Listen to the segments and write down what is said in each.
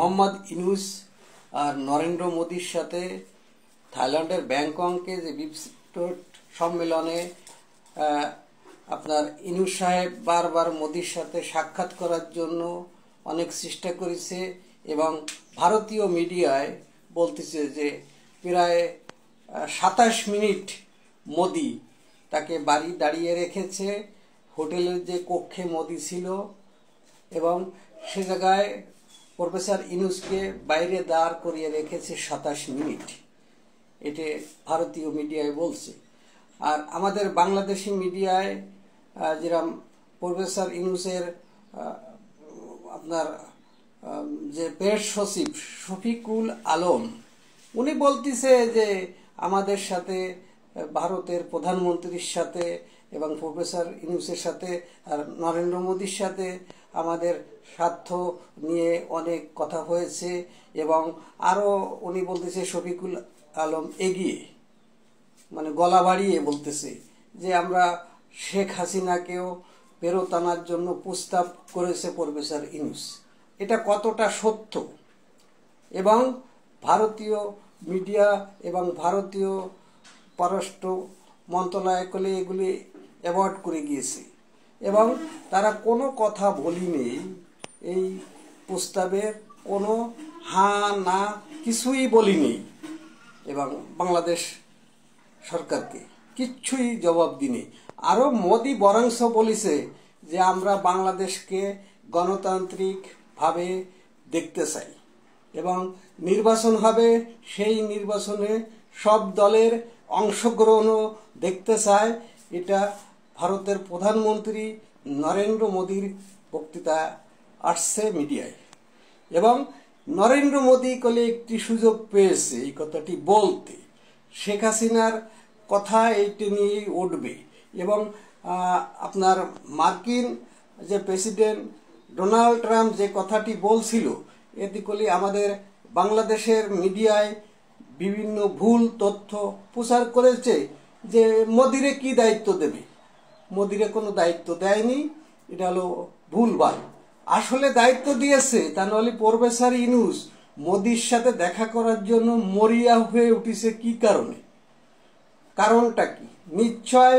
মোহাম্মদ ইউনূস আর নরেন্দ্র মোদীর সাথে থাইল্যান্ডের ব্যাংককে যে বিস্ফোট সম্মেলনে আপনার ইউনূস সাহেব বারবার মোদীর সাথে সাক্ষাৎ করার জন্য অনেক চেষ্টা করেছে এবং ভারতীয় মিডিয়ায় বলতেছে যে প্রায় 27 মিনিট মোদী তাকে বাড়ি দাঁড়িয়ে রেখেছে। হোটেলের যে কক্ষে মোদী ছিল এবং সে জায়গায় প্রফেসর ইউনূসকে বাইরে দাঁড় করিয়ে রেখেছে 27 মিনিট। এটি ভারতীয় মিডিয়ায় বলছে। আর আমাদের বাংলাদেশি মিডিয়ায় যেরকম প্রফেসর ইউনূসের আপনার যে প্রেস সচিব শফিকুল আলম উনি বলতেছে যে আমাদের সাথে ভারতের প্রধানমন্ত্রীর সাথে এবং প্রফেসর ইউনূসের সাথে আর নরেন্দ্র মোদীর সাথে আমাদের স্বার্থ নিয়ে অনেক কথা হয়েছে এবং আরও উনি বলতেছে শফিকুল আলম এগিয়ে মানে গলা বাড়িয়ে বলতেছে যে আমরা শেখ হাসিনাকেও ফেরত আনার জন্য প্রস্তাব করেছে প্রফেসর ইউনূস। এটা কতটা সত্য এবং ভারতীয় মিডিয়া এবং ভারতীয় পররাষ্ট্র মন্ত্রণালয় এগুলি অ্যাভয়েড করে গিয়েছে এবং তারা কোনো কথা বলেনি। এই প্রস্তাবের কোনো হ্যাঁ না কিছুই বলেনি এবং বাংলাদেশ সরকারকে কিচ্ছুই জবাব দিনি। আরও মোদী বরংশ বলেছে যে আমরা বাংলাদেশকে গণতান্ত্রিকভাবে দেখতে চাই এবং নির্বাচন হবে, সেই নির্বাচনে সব দলের অংশগ্রহণও দেখতে চায়। এটা ভারতের প্রধানমন্ত্রী নরেন্দ্র মোদীর বক্তৃতা আসছে মিডিয়ায় এবং নরেন্দ্র মোদী একটি সুযোগ পেয়েছে এই কথাটি বলতে। শেখ হাসিনার কথা এইটি নিয়েই উঠবে এবং আপনার মার্কিন যে প্রেসিডেন্ট ডোনাল্ড ট্রাম্প যে কথাটি বলছিল এটি আমাদের বাংলাদেশের মিডিয়ায় বিভিন্ন ভুল তথ্য প্রচার করেছে যে মোদিরে কি দায়িত্ব দেবে। মোদিরে কোনো দায়িত্ব দেয়নি, এটা হলো ভুলভাল। আসলে দায়িত্ব দিয়েছে তা নাহলে প্রফেসর ইউনূস মোদির সাথে দেখা করার জন্য মরিয়া হয়ে উঠেছে কি কারণে, কারণটা কি? নিশ্চয়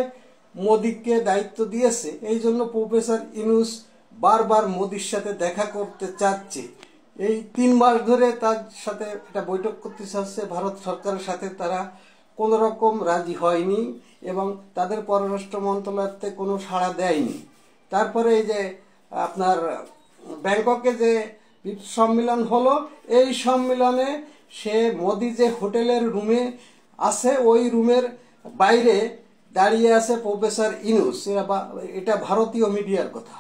মোদিকে দায়িত্ব দিয়েছে, এই জন্য প্রফেসর ইউনূস বারবার মোদির সাথে দেখা করতে চাচ্ছে। এই 3 মাস ধরে তার সাথে একটা বৈঠক করতে চাচ্ছে ভারত সরকারের সাথে, তারা কোনো রকম রাজি হয়নি এবং তাদের পররাষ্ট্র মন্ত্রণালয়তে কোনো সাড়া দেয়নি। তারপরে এই যে আপনার ব্যাংককে যে সম্মেলন হলো, এই সম্মেলনে সে মোদি যে হোটেলের রুমে আছে ওই রুমের বাইরে দাঁড়িয়ে আছে প্রফেসর ইউনূস। এটা ভারতীয় মিডিয়ার কথা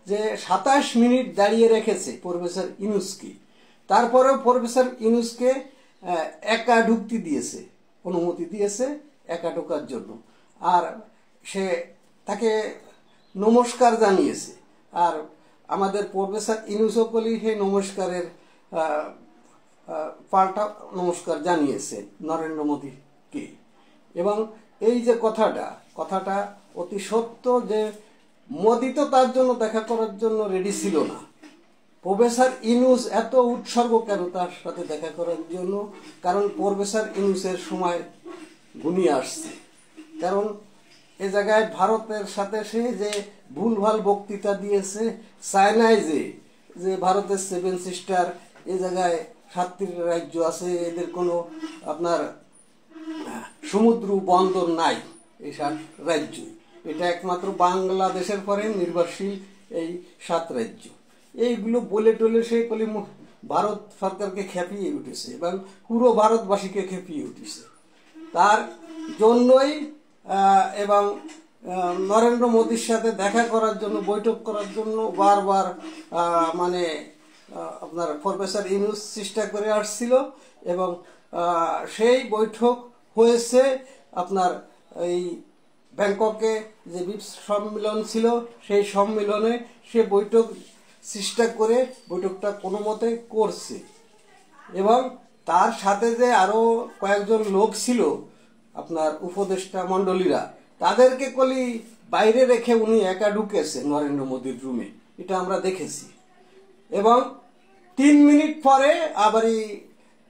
যে 27 মিনিট দাঁড়িয়ে রেখেছে প্রফেসর ইউনূসকে। তারপরেও প্রফেসর ইউনূসকে একা ঢুকতে দিয়েছে, অনুমতি দিয়েছে একা ঢোকার জন্য। আর সে তাকে নমস্কার জানিয়েছে আর আমাদের প্রফেসর ইউনূসও সেই নমস্কারের পাল্টা নমস্কার জানিয়েছে নরেন্দ্র মোদীকে। এবং এই যে কথাটা অতি সত্য যে মোদী তো তার জন্য দেখা করার জন্য রেডি ছিল না। প্রফেসর ইউনূস এত উৎসর্গ কেন তার সাথে দেখা করার জন্য? কারণ প্রফেসর ইউনূসের সময় ঘনিয়ে আসছে। কারণ এ জায়গায় ভারতের সাথে সে যে ভুলভাল বক্তৃতা দিয়েছে চায়নায় যে ভারতের 7 সিস্টার, এ জায়গায় 7টি রাজ্য আছে, এদের কোনো আপনার সমুদ্র বন্দর নাই, এই 7 রাজ্য। এটা একমাত্র বাংলাদেশের পরে নির্ভরশীল এই 7 রাজ্য। এইগুলো বলে টলে সে ভারত সরকারকে খেপিয়ে উঠেছে এবং পুরো ভারতবাসীকে খেপিয়ে উঠেছে। তার জন্যই এবং নরেন্দ্র মোদীর সাথে দেখা করার জন্য, বৈঠক করার জন্য বারবার মানে আপনার প্রফেসর ইউনূস চেষ্টা করে আসছিল এবং সেই বৈঠক হয়েছে আপনার এই ব্যাংককে যে সম্মেলন ছিল সেই সম্মেলনে সে বৈঠক চেষ্টা করে বৈঠকটা কোনো মতে করছে এবং তার সাথে যে আরও কয়েকজন লোক ছিল আপনার উপদেষ্টা মণ্ডলীরা, তাদেরকে বাইরে রেখে উনি একা ঢুকেছে নরেন্দ্র মোদীর রুমে, এটা আমরা দেখেছি। এবং 3 মিনিট পরে আবারই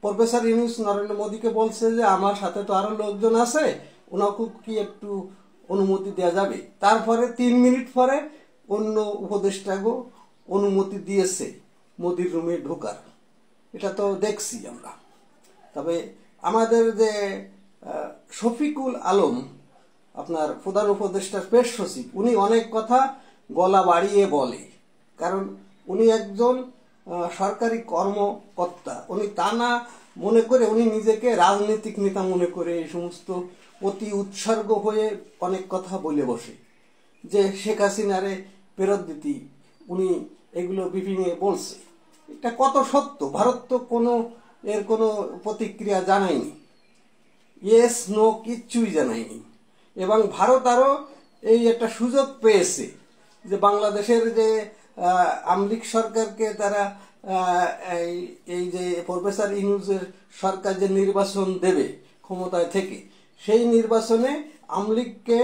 প্রফেসর ইউনূস নরেন্দ্র মোদীকে বলছে যে আমার সাথে তো আরো লোকজন আছে, ওনাকে কি একটু অনুমতি দেওয়া যাবে। তারপরে 3 মিনিট পরে অন্য উপদেষ্টাগো অনুমতি দিয়েছে মোদির রুমে ঢোকার। এটা তো দেখছি আমরা। তবে আমাদের যে শফিকুল আলম, আপনার প্রধান উপদেষ্টার প্রেস সচিব, উনি অনেক কথা গলা বাড়িয়ে বলে, কারণ উনি একজন সরকারি কর্মকর্তা। উনি তা না মনে করে, উনি নিজেকে রাজনৈতিক নেতা মনে করে এই সমস্ত অতি উৎসর্গ হয়ে অনেক কথা বলে বসে, যে শেখ হাসিনারে ফেরত দিতি, উনি এগুলো ব্রিফিংয়ে বলছে। এটা কত সত্য? ভারত তো এর কোনো প্রতিক্রিয়া জানায়নি, ইয়েস নো কিচ্ছুই জানায়নি। এবং ভারত আরো এই একটা সুযোগ পেয়েছে যে বাংলাদেশের যে আমলিক সরকারকে তারা এই যে প্রফেসর ইউনূসের সরকার যে নির্বাচন দেবে ক্ষমতায় থেকে, সেই নির্বাচনে আমলিগকে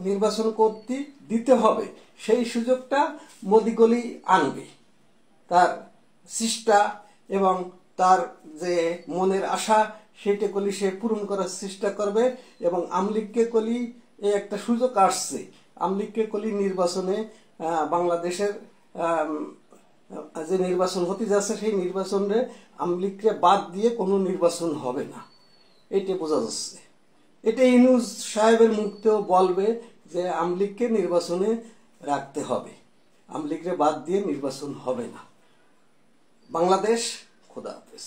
নির্বাচন করতে দিতে হবে, সেই সুযোগটা মোদিগলি আনবে। তার চেষ্টা এবং তার যে মনের আশা, সেটা কলি সে পূরণ করার চেষ্টা করবে। এবং আমলিগকে কলি এই একটা সুযোগ আসছে, আমলিগকে কলি নির্বাচনে বাংলাদেশের যে নির্বাচন হতে যাচ্ছে সেই নির্বাচনে আমলিগকে বাদ দিয়ে কোনো নির্বাচন হবে না, এটা বোঝা যাচ্ছে। এটা ইউনূস সাহেবের মুখতেও বলবে যে আমলিগকে নির্বাচনে রাখতে হবে, আমলিগকে বাদ দিয়ে নির্বাচন হবে না। বাংলাদেশ, খোদা হাফেজ।